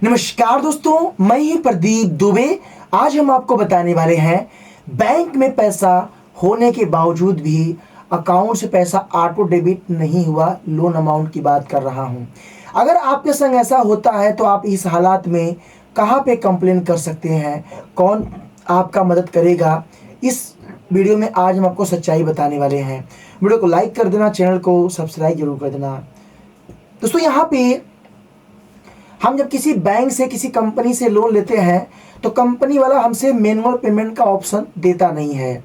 नमस्कार दोस्तों, मैं ही प्रदीप दुबे। आज हम आपको बताने वाले हैं बैंक में पैसा होने के बावजूद भी अकाउंट से पैसा ऑटो डेबिट नहीं हुआ, लोन अमाउंट की बात कर रहा हूं। अगर आपके संग ऐसा होता है तो आप इस हालात में कहां पे कंप्लेन कर सकते हैं, कौन आपका मदद करेगा, इस वीडियो में आज हम आपको सच्चाई बताने वाले हैं। वीडियो को लाइक कर देना, चैनल को सब्सक्राइब जरूर कर देना। दोस्तों, यहाँ पे हम जब किसी बैंक से किसी कंपनी से लोन लेते हैं तो कंपनी वाला हमसे मैनुअल पेमेंट का ऑप्शन देता नहीं है।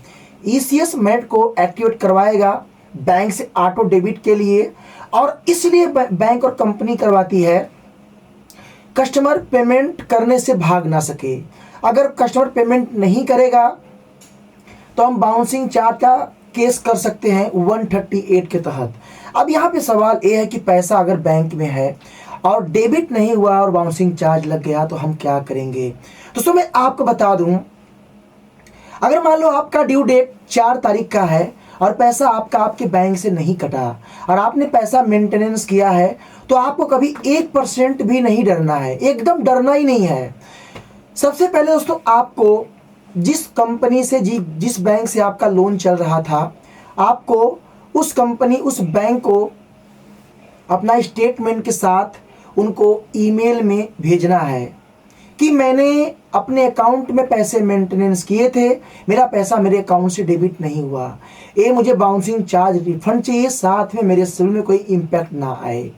ईसीएस मेट को एक्टिवेट करवाएगा बैंक से ऑटो डेबिट के लिए, और इसलिए बैंक और कंपनी करवाती है कस्टमर पेमेंट करने से भाग ना सके। अगर कस्टमर पेमेंट नहीं करेगा तो हम बाउंसिंग चार्ज का केस कर सकते हैं 138 के तहत। अब यहाँ पे सवाल ये है कि पैसा अगर बैंक में है और डेबिट नहीं हुआ और बाउंसिंग चार्ज लग गया तो हम क्या करेंगे। दोस्तों, मैं आपको बता दूं, अगर मान लो आपका ड्यू डेट 4 तारीख का है और पैसा आपका आपके बैंक से नहीं कटा और आपने पैसा मेंटेनेंस किया है, तो आपको कभी 1% भी नहीं डरना है, एकदम डरना ही नहीं है। सबसे पहले दोस्तों, आपको जिस कंपनी से जिस बैंक से आपका लोन चल रहा था, आपको उस कंपनी उस बैंक को अपना स्टेटमेंट के साथ उनको ईमेल में भेजना है कि मैंने अपने अकाउंट में पैसे मेंटेनेंस किए थे, मेरा पैसा मेरे अकाउंट से डेबिट नहीं हुआ, ये मुझे बाउंसिंग चार्ज रिफंड चाहिए, साथ में मेरे सिविल में कोई इम्पैक्ट ना आए।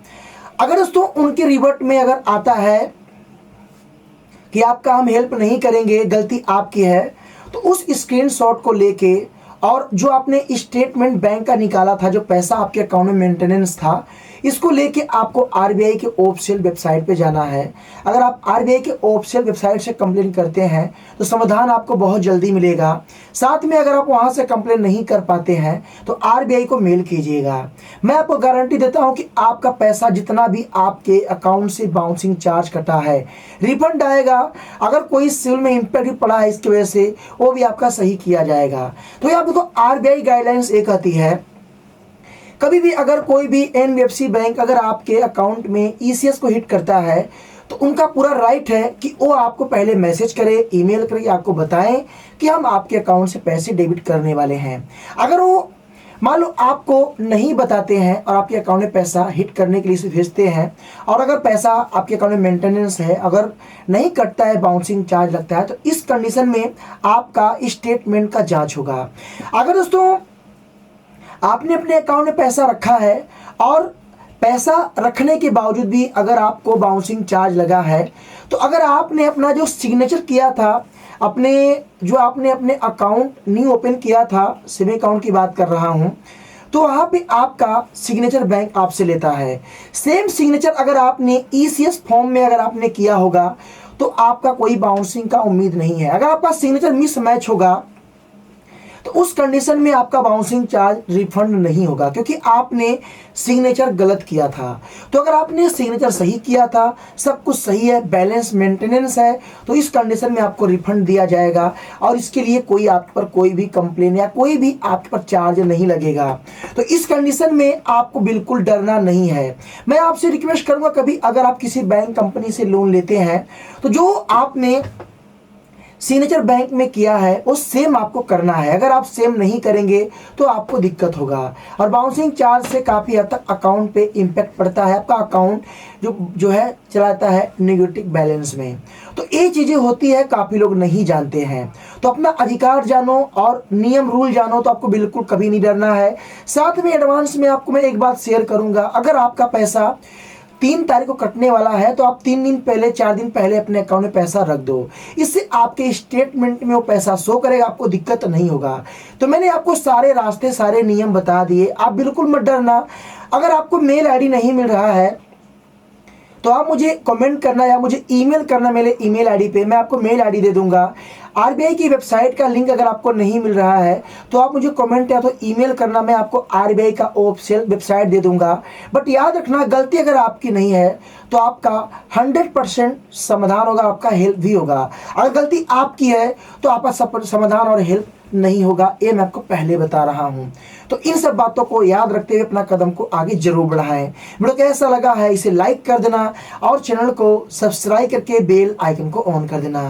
अगर दोस्तों उनके रिवर्ट में अगर आता है कि आपका हम हेल्प नहीं करेंगे, गलती आपकी है, तो उस स्क्रीनशॉट को लेके और जो आपने स्टेटमेंट बैंक का निकाला था, जो पैसा आपके अकाउंट में मेंटेनेंस था, इसको लेके आपको आरबीआई के ऑफिशियल वेबसाइट पे जाना है। अगर आप आरबीआई के ऑफिशियल वेबसाइट से कंप्लेन करते हैं तो समाधान आपको बहुत जल्दी मिलेगा। साथ में अगर आप वहां से कंप्लेन नहीं कर पाते हैं तो आरबीआई को मेल कीजिएगा। मैं आपको गारंटी देता हूं कि आपका पैसा जितना भी आपके अकाउंट से बाउंसिंग चार्ज कटा है, रिफंड आएगा। अगर कोई सिविल में इम्पैक्ट भी पड़ा है इसकी वजह से, वो भी आपका सही किया जाएगा। तो यहाँ देखो, आरबीआई गाइडलाइंस एक आती है, कभी भी अगर कोई भी एनबीएफसी बैंक अगर आपके अकाउंट में ईसीएस को हिट करता है तो उनका पूरा राइट है कि वो आपको पहले मैसेज करे, ईमेल करे, आपको बताएं कि हम आपके अकाउंट से पैसे डेबिट करने वाले हैं। अगर वो मान लो आपको नहीं बताते हैं और आपके अकाउंट में पैसा हिट करने के लिए भेजते हैं, और अगर पैसा आपके अकाउंट में मेंटेनेंस है, अगर नहीं कटता है, बाउंसिंग चार्ज लगता है, तो इस कंडीशन में आपका स्टेटमेंट का जाँच होगा। अगर दोस्तों आपने अपने अकाउंट में पैसा रखा है और पैसा रखने के बावजूद भी अगर आपको बाउंसिंग चार्ज लगा है, तो अगर आपने अपना जो सिग्नेचर किया था, आपने अपने अकाउंट न्यू ओपन किया था, सेविंग अकाउंट की बात कर रहा हूं, तो वहां पे आपका सिग्नेचर बैंक आपसे लेता है। सेम सिग्नेचर अगर आपने ईसीएस फॉर्म में अगर आपने किया होगा तो आपका कोई बाउंसिंग का उम्मीद नहीं है। अगर आपका सिग्नेचर मिसमैच होगा तो उस कंडीशन में आपका बाउंसिंग चार्ज रिफंड नहीं होगा, क्योंकि आपने सिग्नेचर गलत किया था। तो अगर आपने सिग्नेचर सही किया था, सब कुछ सही है, बैलेंस मेंटेनेंस है, तो इस कंडीशन में आपको रिफंड दिया जाएगा और इसके लिए कोई आप पर कोई भी कंप्लेन या कोई भी आप पर चार्ज नहीं लगेगा। तो इस कंडीशन में आपको बिल्कुल डरना नहीं है। मैं आपसे रिक्वेस्ट करूंगा, कभी अगर आप किसी बैंक कंपनी से लोन लेते हैं तो जो आपने सिग्नेचर बैंक में किया है वो सेम आपको करना है। अगर आप सेम नहीं करेंगे तो आपको दिक्कत होगा और बाउंसिंग चार्ज से काफ़ी हद तक अकाउंट पे इम्पैक्ट पड़ता है। आपका अकाउंट जो है चलाता है नेगेटिव बैलेंस में। तो ये चीज़ें होती है, काफ़ी लोग नहीं जानते हैं। तो अपना अधिकार जानो और नियम रूल जानो, तो आपको बिल्कुल कभी नहीं डरना है। साथ में एडवांस में आपको मैं एक बात शेयर करूँगा, अगर आपका पैसा 3 तारीख को कटने वाला है तो आप 3 दिन पहले 4 दिन पहले अपने अकाउंट में पैसा रख दो। इससे आपके स्टेटमेंट में वो पैसा शो करेगा, आपको दिक्कत नहीं होगा। तो मैंने आपको सारे रास्ते सारे नियम बता दिए, आप बिल्कुल मत डरना। अगर आपको मेल आईडी नहीं मिल रहा है तो आप मुझे कमेंट करना या मुझे ईमेल करना मेरे ईमेल आईडी पे, मैं आपको मेल आईडी दे दूंगा। आरबीआई की वेबसाइट का लिंक अगर आपको नहीं मिल रहा है तो आप मुझे कमेंट या तो ईमेल करना, मैं आपको आरबीआई का ऑफिशियल वेबसाइट दे दूंगा। बट याद रखना, गलती अगर आपकी नहीं है तो आपका 100% समाधान होगा, आपका हेल्प भी होगा। अगर गलती आपकी है तो आपका समाधान और हेल्प नहीं होगा, ये मैं आपको पहले बता रहा हूँ। तो इन सब बातों को याद रखते हुए अपना कदम को आगे जरूर बढ़ाएं। वीडियो कैसा लगा है इसे लाइक कर देना और चैनल को सब्सक्राइब करके बेल आइकन को ऑन कर देना।